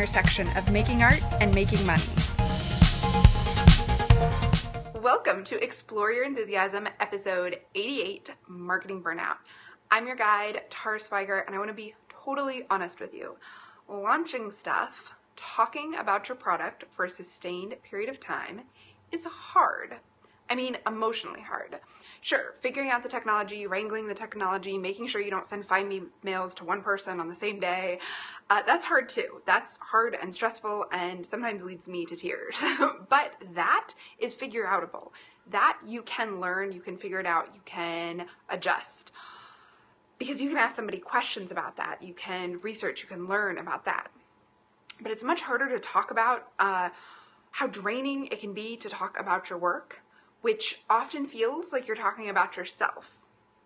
intersection of making art and making money. Welcome to Explore Your Enthusiasm, episode 88, Marketing Burnout. I'm your guide, Swiger, and I want to be totally honest with you. Launching stuff, talking about your product for a sustained period of time is hard. I mean, emotionally hard. Sure, figuring out the technology, wrangling the technology, making sure you don't send 5 emails to one person on the same day, that's hard too. That's hard and stressful and sometimes leads me to tears. But that is figure outable. That you can learn, you can figure it out, you can adjust. Because you can ask somebody questions about that, you can research, you can learn about that. But it's much harder to talk about how draining it can be to talk about your work, which often feels like you're talking about yourself.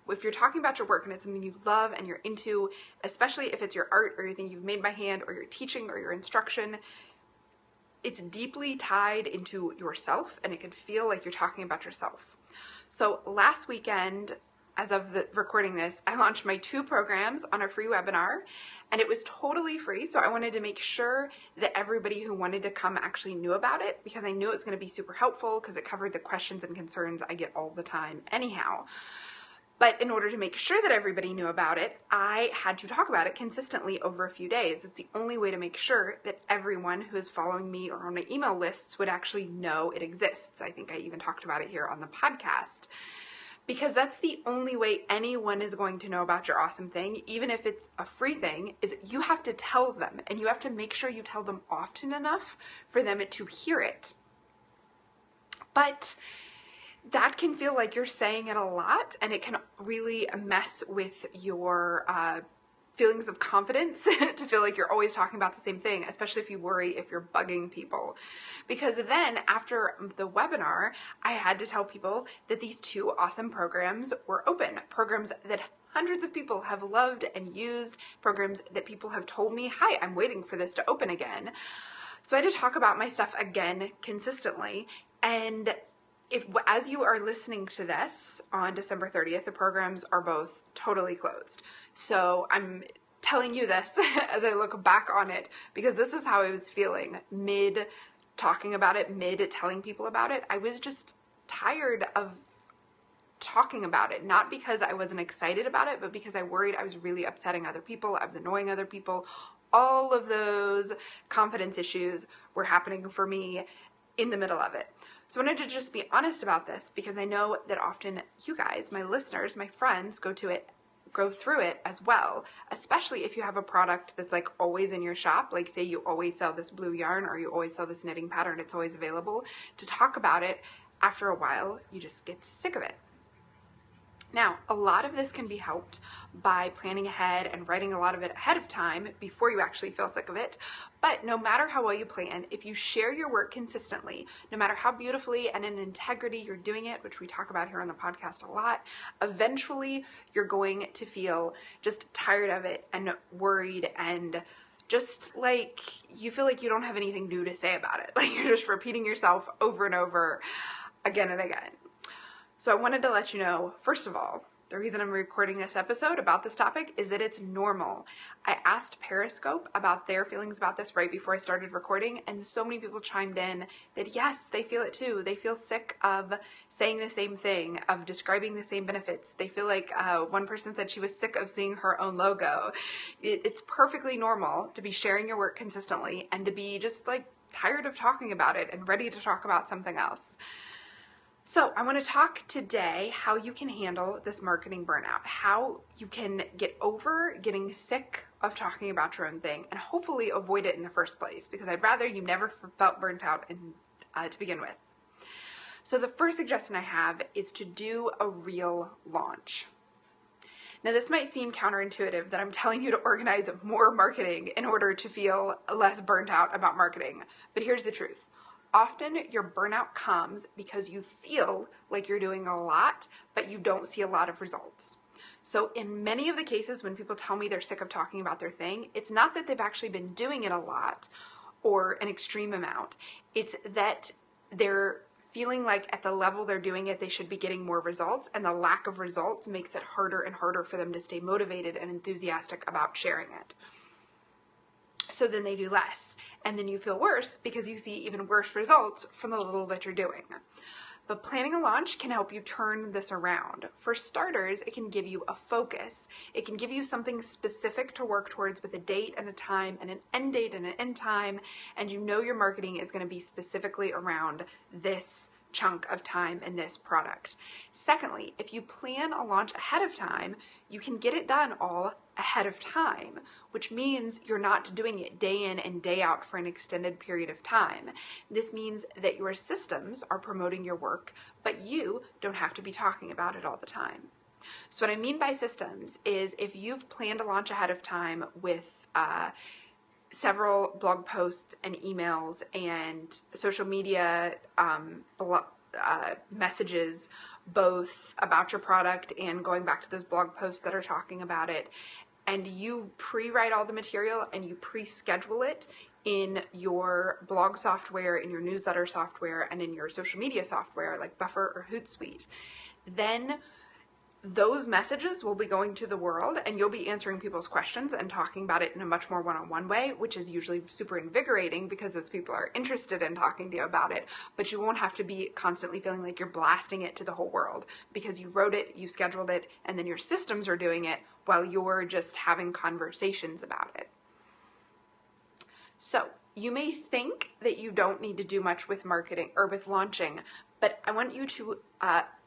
If you're talking about your work and it's something you love and you're into, especially if it's your art or anything you've made by hand or your teaching or your instruction, it's deeply tied into yourself and it can feel like you're talking about yourself. So last weekend, as of recording this, I launched my 2 programs on a free webinar, and it was totally free, so I wanted to make sure that everybody who wanted to come actually knew about it, because I knew it was going to be super helpful because it covered the questions and concerns I get all the time anyhow. But in order to make sure that everybody knew about it, I had to talk about it consistently over a few days. It's the only way to make sure that everyone who is following me or on my email lists would actually know it exists. I think I even talked about it here on the podcast. Because that's the only way anyone is going to know about your awesome thing, even if it's a free thing, is you have to tell them, and you have to make sure you tell them often enough for them to hear it. But that can feel like you're saying it a lot, and it can really mess with your feelings of confidence to feel like you're always talking about the same thing, especially if you worry if you're bugging people. Because then after the webinar, I had to tell people that these 2 awesome programs were open, programs that hundreds of people have loved and used, programs that people have told me, hi, I'm waiting for this to open again. So I had to talk about my stuff again consistently. And as you are listening to this on December 30th, the programs are both totally closed. So I'm telling you this as I look back on it, because this is how I was feeling mid talking about it, mid telling people about it. I was just tired of talking about it, not because I wasn't excited about it, but because I worried I was really upsetting other people, I was annoying other people. All of those confidence issues were happening for me in the middle of it. So I wanted to just be honest about this, because I know that often you guys, my listeners, my friends, go through it as well, especially if you have a product that's like always in your shop, like say you always sell this blue yarn or you always sell this knitting pattern, it's always available. To talk about it, after a while, you just get sick of it. Now, a lot of this can be helped by planning ahead and writing a lot of it ahead of time before you actually feel sick of it. But no matter how well you plan, if you share your work consistently, no matter how beautifully and in integrity you're doing it, which we talk about here on the podcast a lot, eventually you're going to feel just tired of it and worried and just like you feel like you don't have anything new to say about it. Like you're just repeating yourself over and over again and again. So I wanted to let you know, first of all, the reason I'm recording this episode about this topic is that it's normal. I asked Periscope about their feelings about this right before I started recording, and so many people chimed in that yes, they feel it too. They feel sick of saying the same thing, of describing the same benefits. They feel like one person said she was sick of seeing her own logo. It's perfectly normal to be sharing your work consistently and to be just like tired of talking about it and ready to talk about something else. So I want to talk today how you can handle this marketing burnout, how you can get over getting sick of talking about your own thing and hopefully avoid it in the first place, because I'd rather you never felt burnt out to begin with. So the first suggestion I have is to do a real launch. Now this might seem counterintuitive that I'm telling you to organize more marketing in order to feel less burnt out about marketing, but here's the truth. Often your burnout comes because you feel like you're doing a lot, but you don't see a lot of results. So in many of the cases when people tell me they're sick of talking about their thing, it's not that they've actually been doing it a lot or an extreme amount. It's that they're feeling like at the level they're doing it, they should be getting more results, and the lack of results makes it harder and harder for them to stay motivated and enthusiastic about sharing it. So then they do less. and then you feel worse because you see even worse results from the little that you're doing. But planning a launch can help you turn this around. For starters, it can give you a focus. It can give you something specific to work towards with a date and a time and an end date and an end time, and you know your marketing is going to be specifically around this chunk of time and this product. Secondly, if you plan a launch ahead of time, you can get it done all ahead of time, which means you're not doing it day in and day out for an extended period of time. This means that your systems are promoting your work, but you don't have to be talking about it all the time. So what I mean by systems is if you've planned a launch ahead of time with several blog posts and emails and social media messages, both about your product and going back to those blog posts that are talking about it, and you pre-write all the material and you pre-schedule it in your blog software, in your newsletter software, and in your social media software like Buffer or Hootsuite, then those messages will be going to the world and you'll be answering people's questions and talking about it in a much more one-on-one way, which is usually super invigorating because those people are interested in talking to you about it, but you won't have to be constantly feeling like you're blasting it to the whole world because you wrote it, you scheduled it, and then your systems are doing it while you're just having conversations about it. So you may think that you don't need to do much with marketing or with launching, but I want you to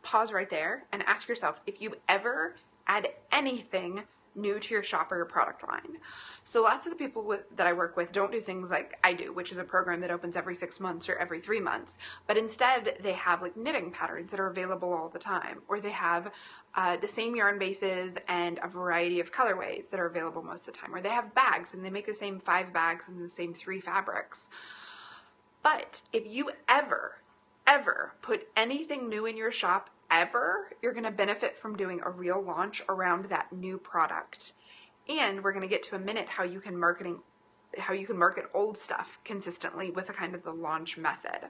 pause right there and ask yourself if you ever add anything new to your shop or your product line. So lots of the people that I work with don't do things like I do, which is a program that opens every 6 months or every 3 months, but instead they have like knitting patterns that are available all the time, or they have the same yarn bases and a variety of colorways that are available most of the time, or they have bags and they make the same 5 bags and the same 3 fabrics. But if you ever put anything new in your shop ever, you're going to benefit from doing a real launch around that new product. And we're going to get to a minute how you can market old stuff consistently with a kind of the launch method.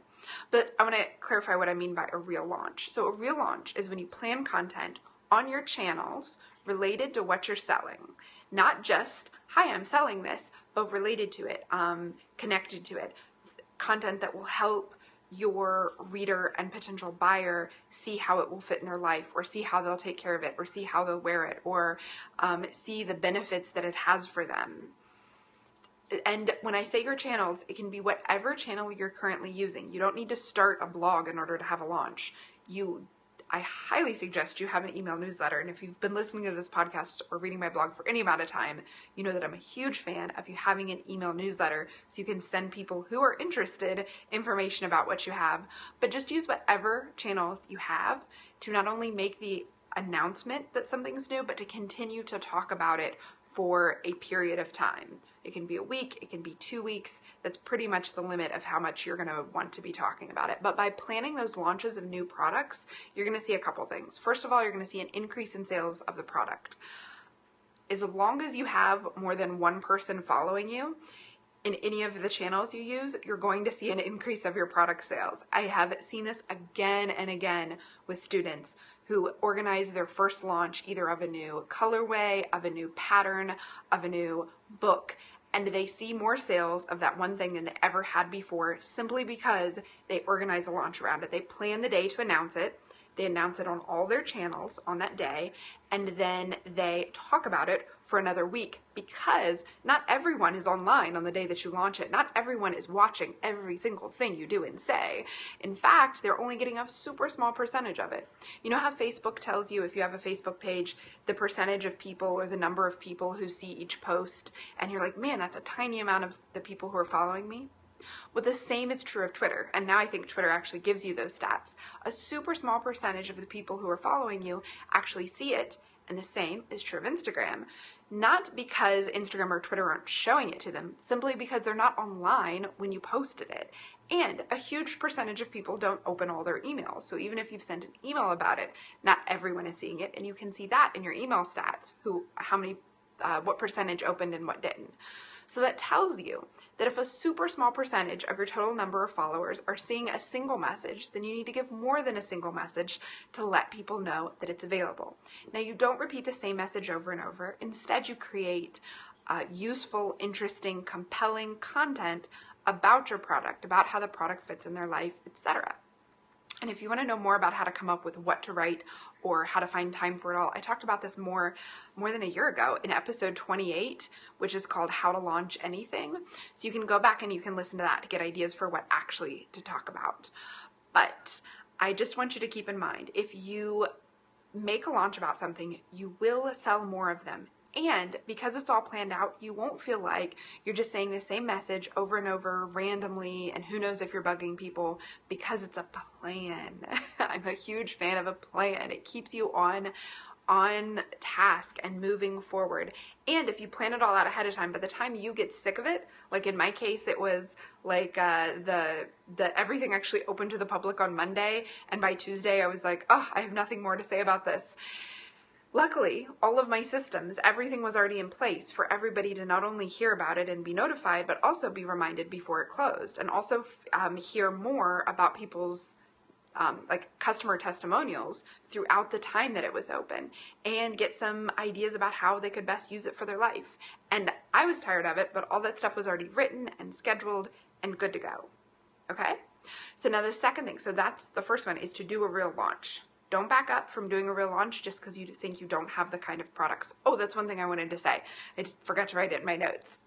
But I want to clarify what I mean by a real launch. So a real launch is when you plan content on your channels related to what you're selling. Not just, hi, I'm selling this, but related to it, connected to it. Content that will help your reader and potential buyer see how it will fit in their life, or see how they'll take care of it, or see how they'll wear it, or see the benefits that it has for them. And when I say your channels, it can be whatever channel you're currently using. You don't need to start a blog in order to have a launch. I highly suggest you have an email newsletter. And if you've been listening to this podcast or reading my blog for any amount of time, you know that I'm a huge fan of you having an email newsletter so you can send people who are interested information about what you have. But just use whatever channels you have to not only make the announcement that something's new, but to continue to talk about it for a period of time. It can be a week, it can be 2 weeks. That's pretty much the limit of how much you're going to want to be talking about it. But by planning those launches of new products, you're going to see a couple things. First of all, you're going to see an increase in sales of the product. As long as you have more than one person following you in any of the channels you use, you're going to see an increase of your product sales. I have seen this again and again with students who organize their first launch either of a new colorway, of a new pattern, of a new book, and they see more sales of that one thing than they ever had before simply because they organize a launch around it. They plan the day to announce it. They announce it on all their channels on that day, and then they talk about it for another week because not everyone is online on the day that you launch it. Not everyone is watching every single thing you do and say. In fact, they're only getting a super small percentage of it. You know how Facebook tells you if you have a Facebook page, the percentage of people or the number of people who see each post, and you're like, man, that's a tiny amount of the people who are following me? Well, the same is true of Twitter, and now I think Twitter actually gives you those stats. A super small percentage of the people who are following you actually see it, and the same is true of Instagram. Not because Instagram or Twitter aren't showing it to them, simply because they're not online when you posted it. And a huge percentage of people don't open all their emails. So even if you've sent an email about it, not everyone is seeing it, and you can see that in your email stats, what percentage opened and what didn't. So that tells you that if a super small percentage of your total number of followers are seeing a single message, then you need to give more than a single message to let people know that it's available. Now, you don't repeat the same message over and over. Instead, you create useful, interesting, compelling content about your product, about how the product fits in their life, etc. And if you want to know more about how to come up with what to write or how to find time for it all, I talked about this more than a year ago in episode 28, which is called How to Launch Anything. So you can go back and you can listen to that to get ideas for what actually to talk about. But I just want you to keep in mind, if you make a launch about something, you will sell more of them. And because it's all planned out, you won't feel like you're just saying the same message over and over randomly, and who knows if you're bugging people, because it's a plan. I'm a huge fan of a plan. It keeps you on task and moving forward. And if you plan it all out ahead of time, by the time you get sick of it, like in my case, it was like the everything actually opened to the public on Monday, and by Tuesday I was like, oh, I have nothing more to say about this. Luckily, all of my systems, everything was already in place for everybody to not only hear about it and be notified, but also be reminded before it closed, and also hear more about people's like customer testimonials throughout the time that it was open, and get some ideas about how they could best use it for their life. And I was tired of it, but all that stuff was already written and scheduled and good to go. Okay? So now the second thing, so that's the first one, is to do a real launch. Don't back up from doing a real launch just because you think you don't have the kind of products. Oh, that's one thing I wanted to say. I just forgot to write it in my notes.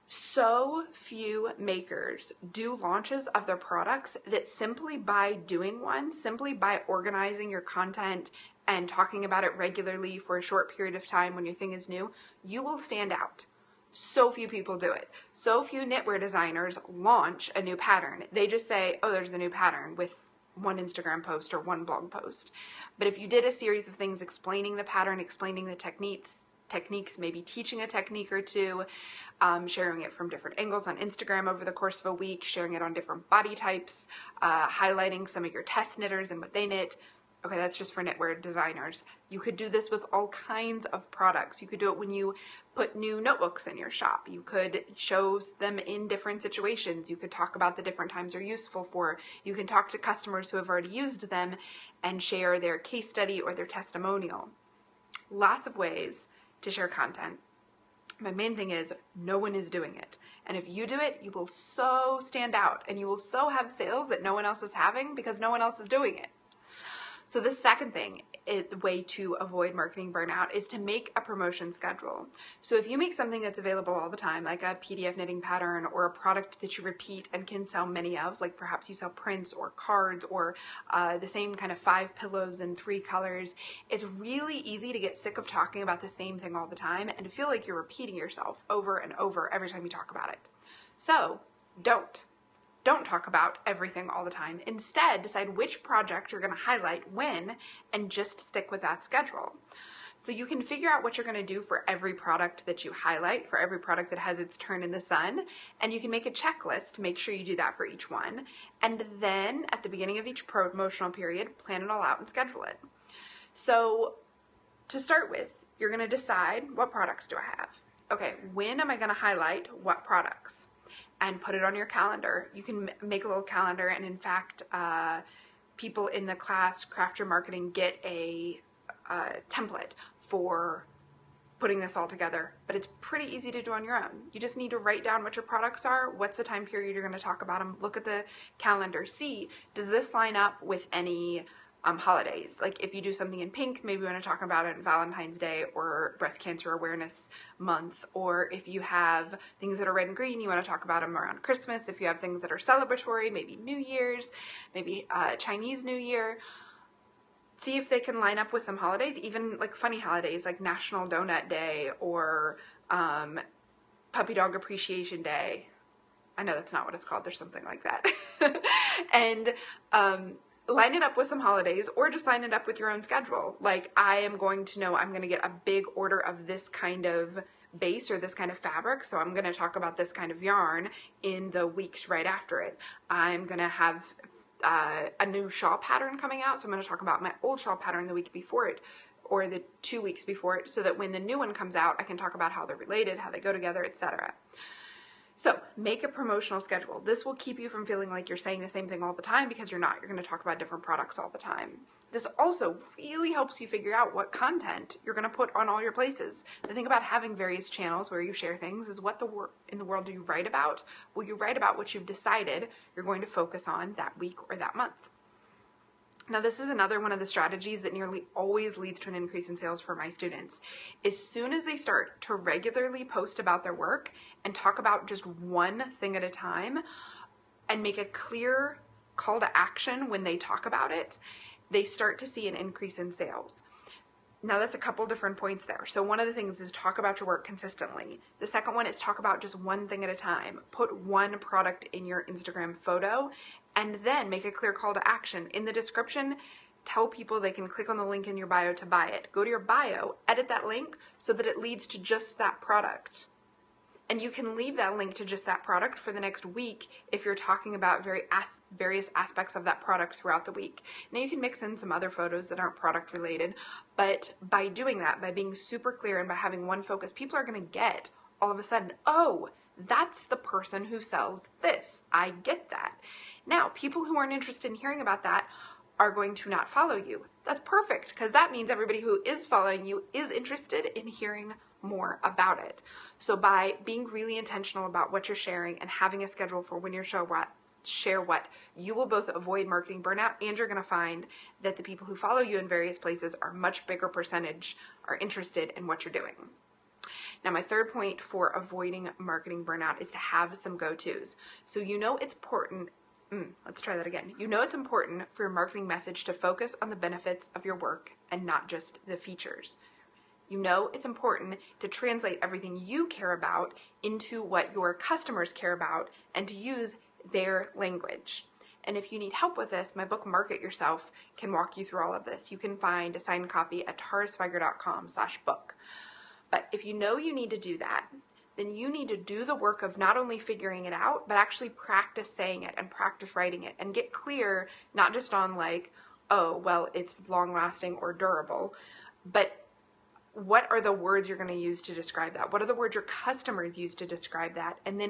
So few makers do launches of their products that simply by doing one, simply by organizing your content and talking about it regularly for a short period of time when your thing is new, you will stand out. So few people do it. So few knitwear designers launch a new pattern. They just say, oh, there's a new pattern with one Instagram post or one blog post. But if you did a series of things explaining the pattern, explaining the techniques, maybe teaching a technique or two, sharing it from different angles on Instagram over the course of a week, sharing it on different body types, highlighting some of your test knitters and what they knit. Okay, that's just for knitwear designers. You could do this with all kinds of products. You could do it when you put new notebooks in your shop. You could show them in different situations. You could talk about the different times they're useful for. You can talk to customers who have already used them and share their case study or their testimonial. Lots of ways to share content. My main thing is no one is doing it. And if you do it, you will so stand out, and you will so have sales that no one else is having because no one else is doing it. So the second thing, the way to avoid marketing burnout, is to make a promotion schedule. So if you make something that's available all the time, like a PDF knitting pattern or a product that you repeat and can sell many of, like perhaps you sell prints or cards or the same kind of 5 pillows in 3 colors, it's really easy to get sick of talking about the same thing all the time and to feel like you're repeating yourself over and over every time you talk about it. So don't talk about everything all the time. Instead, decide which project you're going to highlight when and just stick with that schedule. So you can figure out what you're going to do for every product that you highlight, for every product that has its turn in the sun, and you can make a checklist to make sure you do that for each one. And then at the beginning of each promotional period, plan it all out and schedule it. So to start with, you're going to decide, what products do I have? Okay, when am I going to highlight what products? And put it on your calendar. You can make a little calendar, and in fact, people in the class Craft Your Marketing get a template for putting this all together, but it's pretty easy to do on your own. You just need to write down what your products are, what's the time period you're going to talk about them, look at the calendar, see, does this line up with any holidays? Like if you do something in pink, maybe you want to talk about it on Valentine's Day or Breast Cancer Awareness Month. Or if you have things that are red and green, you want to talk about them around Christmas. If you have things that are celebratory, maybe New Year's, maybe Chinese New Year. See if they can line up with some holidays, even like funny holidays like National Donut Day or Puppy Dog Appreciation Day. I know that's not what it's called. There's something like that. And line it up with some holidays, or just line it up with your own schedule. Like, I am going to know I'm going to get a big order of this kind of base or this kind of fabric, so I'm going to talk about this kind of yarn in the weeks right after it. I'm going to have a new shawl pattern coming out, so I'm going to talk about my old shawl pattern the week before it, or the 2 weeks before it, so that when the new one comes out, I can talk about how they're related, how they go together, etc. So make a promotional schedule. This will keep you from feeling like you're saying the same thing all the time, because you're not. You're going to talk about different products all the time. This also really helps you figure out what content you're going to put on all your places. The thing about having various channels where you share things is, what in the world do you write about? Well, you write about what you've decided you're going to focus on that week or that month. Now, this is another one of the strategies that nearly always leads to an increase in sales for my students. As soon as they start to regularly post about their work and talk about just one thing at a time and make a clear call to action when they talk about it, they start to see an increase in sales. Now, that's a couple different points there. So one of the things is talk about your work consistently. The second one is talk about just one thing at a time. Put one product in your Instagram photo, and then make a clear call to action. In the description, tell people they can click on the link in your bio to buy it. Go to your bio, edit that link so that it leads to just that product. And you can leave that link to just that product for the next week if you're talking about various aspects of that product throughout the week. Now, you can mix in some other photos that aren't product related, but by doing that, by being super clear and by having one focus, people are going to get all of a sudden, oh, that's the person who sells this. I get that. Now, people who aren't interested in hearing about that are going to not follow you. That's perfect, because that means everybody who is following you is interested in hearing more about it. So by being really intentional about what you're sharing and having a schedule for when you share what, you will both avoid marketing burnout, and you're going to find that the people who follow you in various places are much bigger percentage are interested in what you're doing. Now, my third point for avoiding marketing burnout is to have some go-tos. So it's important. Let's try that again. It's important for your marketing message to focus on the benefits of your work and not just the features. It's important to translate everything you care about into what your customers care about and to use their language. And if you need help with this, my book, Market Yourself, can walk you through all of this. You can find a signed copy at taraswiger.com/book. But if you need to do that, then you need to do the work of not only figuring it out, but actually practice saying it and practice writing it and get clear, not just on like, oh, well, it's long lasting or durable, but what are the words you're going to use to describe that? What are the words your customers use to describe that? And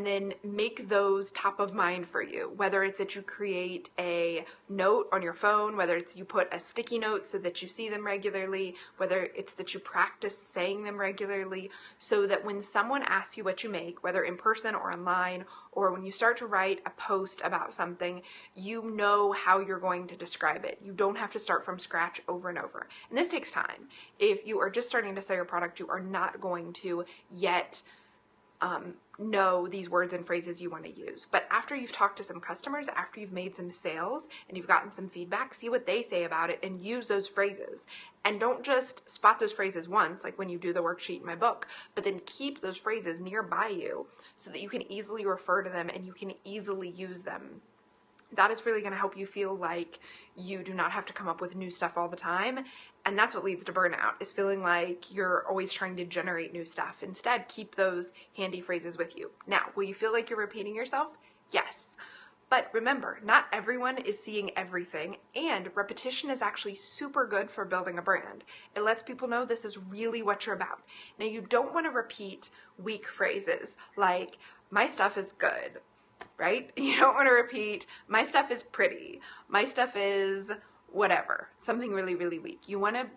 then make those top of mind for you, whether it's that you create a note on your phone, whether it's you put a sticky note so that you see them regularly, whether it's that you practice saying them regularly, so that when someone asks you what you make, whether in person or online, or when you start to write a post about something, you know how you're going to describe it. You don't have to start from scratch over and over. And this takes time. If you are just starting to sell your product, you are not going to yet know these words and phrases you want to use. But after you've talked to some customers, after you've made some sales and you've gotten some feedback, see what they say about it and use those phrases. And don't just spot those phrases once, like when you do the worksheet in my book, but then keep those phrases nearby you so that you can easily refer to them and you can easily use them. That is really going to help you feel like you do not have to come up with new stuff all the time. And that's what leads to burnout, is feeling like you're always trying to generate new stuff. Instead, keep those handy phrases with you. Now, will you feel like you're repeating yourself? Yes. But remember, not everyone is seeing everything, and repetition is actually super good for building a brand. It lets people know this is really what you're about. Now, you don't want to repeat weak phrases like, my stuff is good, right? You don't want to repeat, my stuff is pretty, my stuff is whatever, something really, really weak. You want to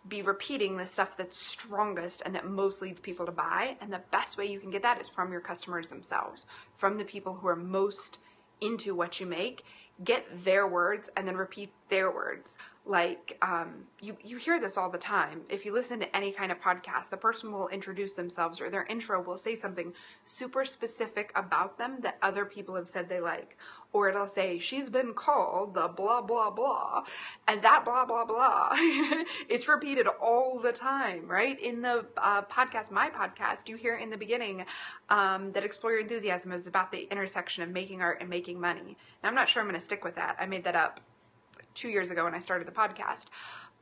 be repeating the stuff that's strongest and that most leads people to buy. And the best way you can get that is from your customers themselves, from the people who are most into what you make. Get their words and then repeat their words. Like, you hear this all the time. If you listen to any kind of podcast, the person will introduce themselves, or their intro will say something super specific about them that other people have said they like. Or it'll say, she's been called the blah, blah, blah. And that blah, blah, blah, it's repeated all the time, right? In the podcast, my podcast, you hear in the beginning that Explore Your Enthusiasm is about the intersection of making art and making money. Now, I'm not sure I'm going to stick with that. I made that up 2 years ago when I started the podcast.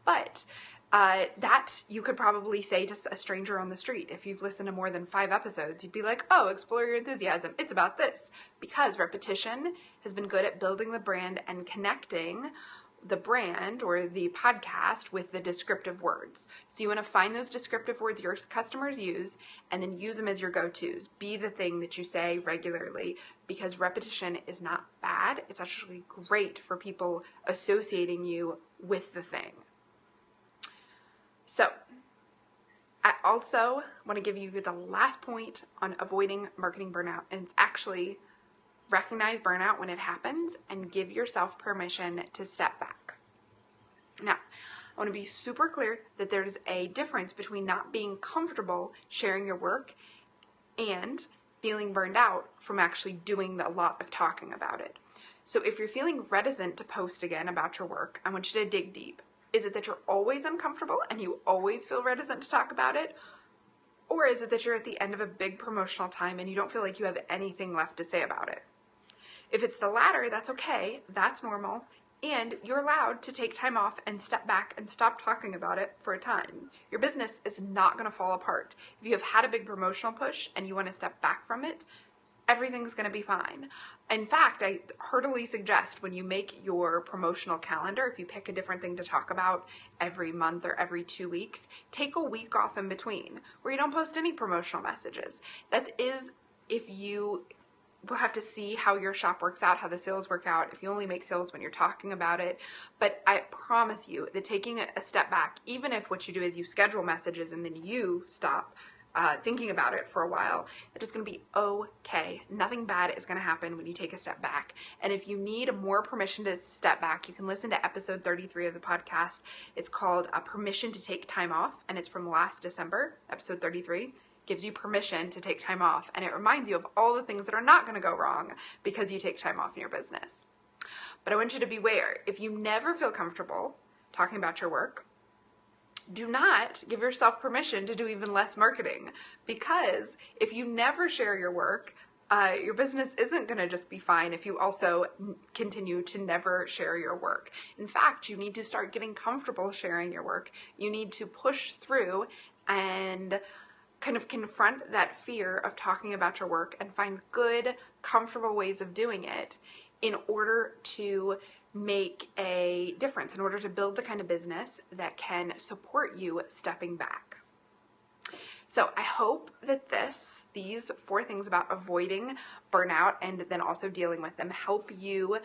But that you could probably say to a stranger on the street. If you've listened to more than 5 episodes, you'd be like, oh, Explore Your Enthusiasm, it's about this. Because repetition has been good at building the brand and connecting the brand or the podcast with the descriptive words. So you want to find those descriptive words your customers use and then use them as your go-tos. Be the thing that you say regularly, because repetition is not bad. It's actually great for people associating you with the thing. So I also want to give you the last point on avoiding marketing burnout, and it's actually recognize burnout when it happens and give yourself permission to step back. Now, I want to be super clear that there's a difference between not being comfortable sharing your work and feeling burned out from actually doing a lot of talking about it. So if you're feeling reticent to post again about your work, I want you to dig deep. Is it that you're always uncomfortable and you always feel reticent to talk about it? Or is it that you're at the end of a big promotional time and you don't feel like you have anything left to say about it? If it's the latter, that's okay, that's normal, and you're allowed to take time off and step back and stop talking about it for a time. Your business is not going to fall apart. If you have had a big promotional push and you want to step back from it, everything's going to be fine. In fact, I heartily suggest when you make your promotional calendar, if you pick a different thing to talk about every month or every 2 weeks, take a week off in between where you don't post any promotional messages. That is, if you will have to see how your shop works out, how the sales work out, if you only make sales when you're talking about it. But I promise you that taking a step back, even if what you do is you schedule messages and then you stop thinking about it for a while, it is going to be okay. Nothing bad is going to happen when you take a step back. And if you need more permission to step back, you can listen to episode 33 of the podcast. It's called Permission to Take Time Off, and it's from last December. Episode 33 gives you permission to take time off, and it reminds you of all the things that are not going to go wrong because you take time off in your business. But I want you to beware. If you never feel comfortable talking about your work, do not give yourself permission to do even less marketing, because if you never share your work, your business isn't going to just be fine if you also continue to never share your work. In fact, you need to start getting comfortable sharing your work. You need to push through and kind of confront that fear of talking about your work and find good, comfortable ways of doing it in order to make a difference, in order to build the kind of business that can support you stepping back. So I hope that these 4 things about avoiding burnout and then also dealing with them help you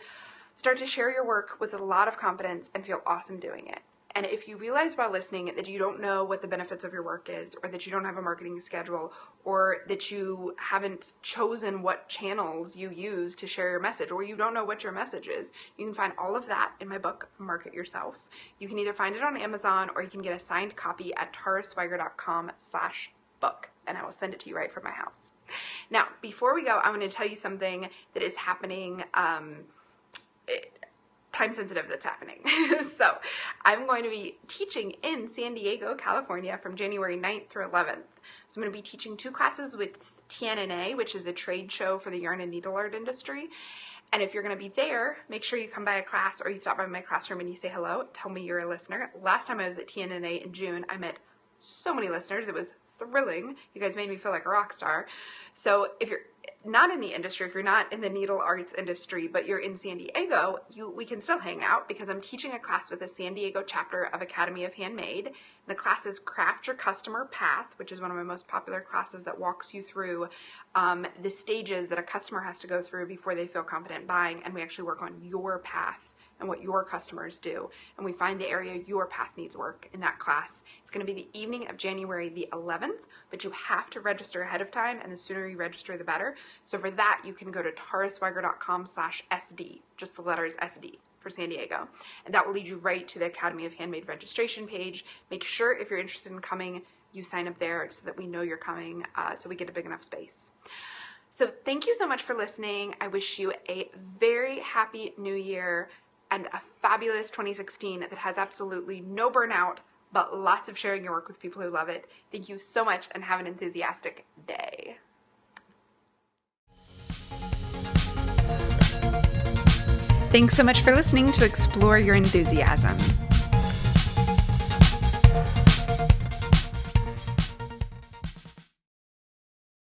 start to share your work with a lot of confidence and feel awesome doing it. And if you realize while listening that you don't know what the benefits of your work is, or that you don't have a marketing schedule, or that you haven't chosen what channels you use to share your message, or you don't know what your message is, you can find all of that in my book, Market Yourself. You can either find it on Amazon or you can get a signed copy at taraswiger.com/book, and I will send it to you right from my house. Now, before we go, I want to tell you something that is happening time sensitive that's happening. So I'm going to be teaching in San Diego, California from January 9th through 11th. So I'm going to be teaching 2 classes with TNNA, which is a trade show for the yarn and needle art industry. And if you're going to be there, make sure you come by a class or you stop by my classroom and you say hello. Tell me you're a listener. Last time I was at TNNA in June, I met so many listeners. It was thrilling. You guys made me feel like a rock star. So if you're not in the industry, if you're not in the needle arts industry, but you're in San Diego, we can still hang out because I'm teaching a class with the San Diego chapter of Academy of Handmade. The class is Craft Your Customer Path, which is one of my most popular classes that walks you through the stages that a customer has to go through before they feel confident buying, and we actually work on your path and what your customers do, and we find the area your path needs work in that class. It's going to be the evening of January the 11th, but you have to register ahead of time, and the sooner you register, the better. So for that, you can go to taraswiger.com/SD, just the letters SD for San Diego, and that will lead you right to the Academy of Handmade registration page. Make sure if you're interested in coming, you sign up there so that we know you're coming, so we get a big enough space. So thank you so much for listening. I wish you a very happy new year and a fabulous 2016 that has absolutely no burnout, but lots of sharing your work with people who love it. Thank you so much, and have an enthusiastic day. Thanks so much for listening to Explore Your Enthusiasm.